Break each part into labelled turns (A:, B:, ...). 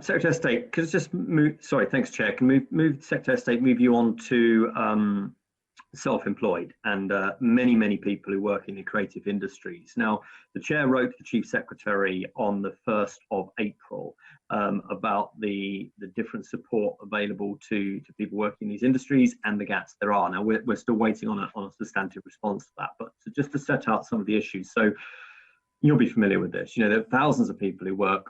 A: Secretary of State, could I just move, sorry, thanks, Chair, can move Secretary of State, move you on to self-employed and many people who work in the creative industries. Now, the Chair wrote to the Chief Secretary on the 1st of April about the different support available to people working in these industries and the gaps there are. Now, we're still waiting on a substantive response to that, but just to set out some of the issues. So, you'll be familiar with this. You know, there are thousands of people who work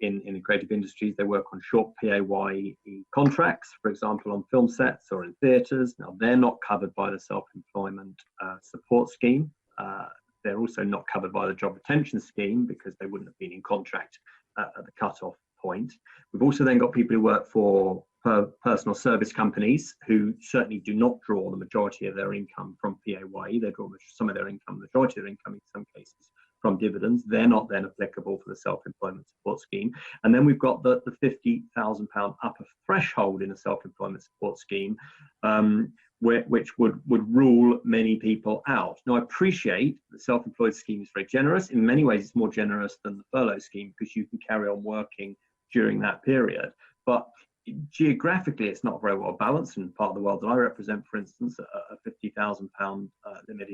A: in the creative industries. They work on short PAYE contracts, for example, on film sets or in theatres. Now, they're not covered by the self-employment support scheme. They're also not covered by the job retention scheme because they wouldn't have been in contract at the cut-off point. We've also then got people who work for personal service companies who certainly do not draw the majority of their income from PAYE. They draw some of their income, the majority of their income in some cases, from dividends. They're not then applicable for the self-employment support scheme. And then we've got the £50,000 upper threshold in the self-employment support scheme, which would rule many people out. Now, I appreciate the self-employed scheme is very generous. In many ways, it's more generous than the furlough scheme because you can carry on working during that period. But geographically, it's not very well balanced. In part of the world that I represent, for instance, a £50,000 limit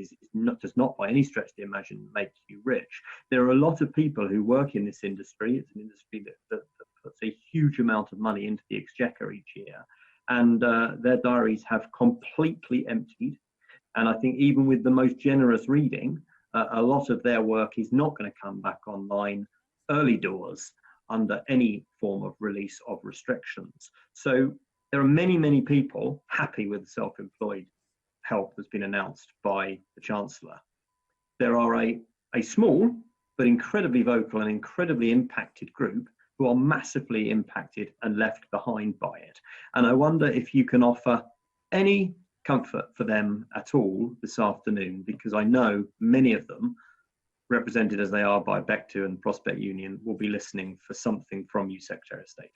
A: does not by any stretch of the imagination make you rich. There are a lot of people who work in this industry. It's an industry that puts a huge amount of money into the exchequer each year, and their diaries have completely emptied. And I think even with the most generous reading, a lot of their work is not going to come back online early doors under any form of release of restrictions. So there are many people happy with the self-employed help that's been announced by the Chancellor. There are a small but incredibly vocal and incredibly impacted group who are massively impacted and left behind by it. And I wonder if you can offer any comfort for them at all this afternoon, because I know many of them, represented as they are by Bectu and Prospect Union, will be listening for something from you, Secretary of State.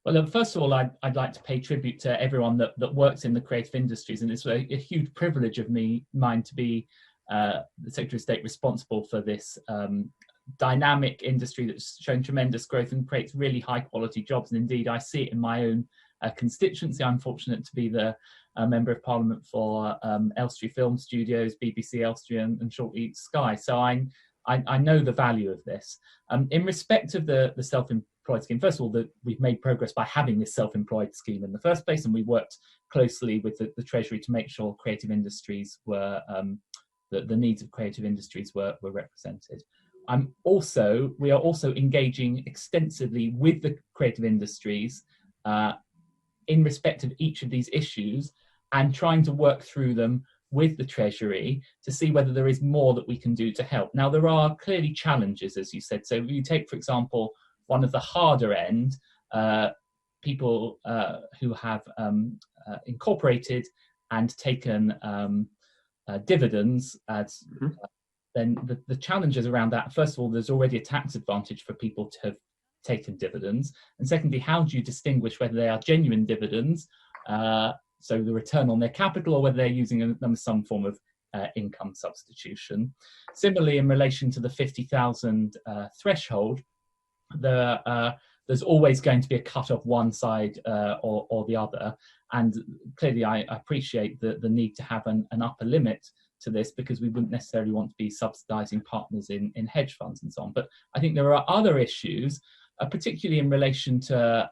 B: Well, first of all, I'd like to pay tribute to everyone that works in the creative industries, and it's a huge privilege of mine to be the Secretary of State responsible for this dynamic industry that's shown tremendous growth and creates really high quality jobs. And indeed, I see it in my own constituency. I'm fortunate to be the Member of Parliament for Elstree Film Studios, BBC Elstree and shortly Sky. So I know the value of this. In respect of the self-employed scheme, first of all, we've made progress by having this self-employed scheme in the first place, and we worked closely with the Treasury to make sure creative industries were, the needs of creative industries were represented. We are also engaging extensively with the creative industries in respect of each of these issues and trying to work through them with the Treasury to see whether there is more that we can do to help. Now, there are clearly challenges, as you said. So if you take, for example, one of the harder end, people who have incorporated and taken dividends, then the challenges around that, first of all, there's already a tax advantage for people to have taken dividends. And secondly, how do you distinguish whether they are genuine dividends, so the return on their capital, or whether they're using them as some form of income substitution? Similarly, in relation to the 50,000 threshold, there's always going to be a cut off one side or the other. And clearly, I appreciate the need to have an upper limit to this, because we wouldn't necessarily want to be subsidising partners in hedge funds and so on. But I think there are other issues, particularly in relation to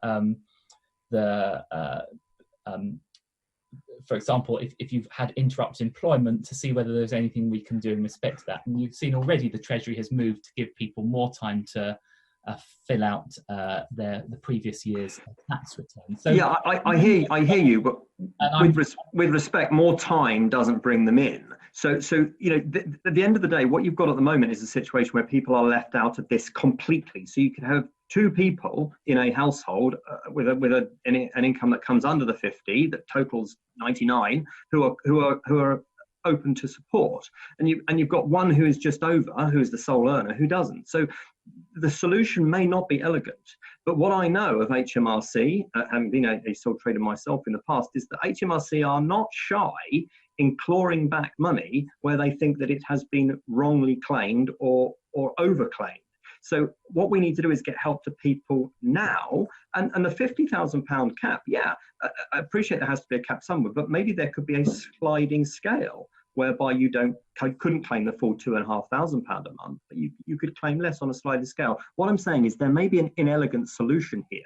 B: for example, if you've had interrupted employment, to see whether there's anything we can do in respect to that. And you've seen already the Treasury has moved to give people more time to fill out the previous year's tax return. So
A: yeah, I hear you, but with respect, more time doesn't bring them in. So you know, at the end of the day, what you've got at the moment is a situation where people are left out of this completely. So you can have two people in a household with an income that comes under the 50, that totals 99, who are open to support, and you've got one who is just over, who is the sole earner, who doesn't. So the solution may not be elegant, but what I know of HMRC, having been a sole trader myself in the past, is that HMRC are not shy in clawing back money where they think that it has been wrongly claimed or overclaimed. So what we need to do is get help to people now. And the £50,000 cap, yeah, I appreciate there has to be a cap somewhere, but maybe there could be a sliding scale whereby you couldn't claim the full £2,500 a month, but you could claim less on a sliding scale. What I'm saying is there may be an inelegant solution here,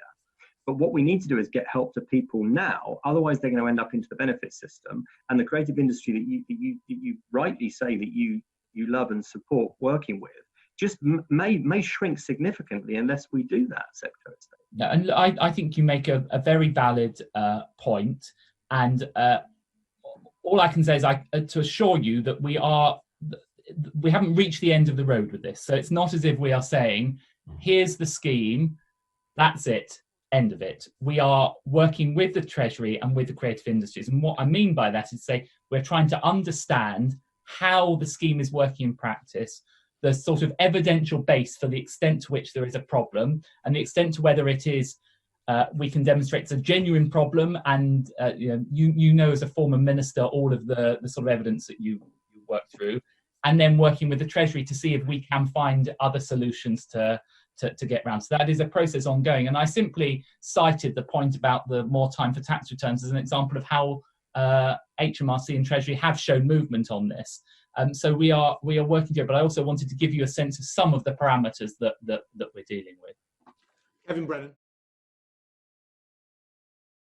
A: but what we need to do is get help to people now. Otherwise, they're going to end up into the benefit system, and the creative industry that you rightly say that you love and support working with just may shrink significantly unless we do that, Secretary of State.
B: Yeah, and I think you make a very valid point, and all I can say is to assure you that we haven't reached the end of the road with this. So it's not as if we are saying, here's the scheme, that's it, end of it. We are working with the Treasury and with the creative industries. And what I mean by that is say we're trying to understand how the scheme is working in practice, the sort of evidential base for the extent to which there is a problem, and the extent to whether it is we can demonstrate it's a genuine problem, and you know as a former minister all of the sort of evidence that you work through, and then working with the Treasury to see if we can find other solutions to get around. So that is a process ongoing. And I simply cited the point about the more time for tax returns as an example of how HMRC and Treasury have shown movement on this. So we are working together, but I also wanted to give you a sense of some of the parameters that we're dealing with.
C: Kevin Brennan.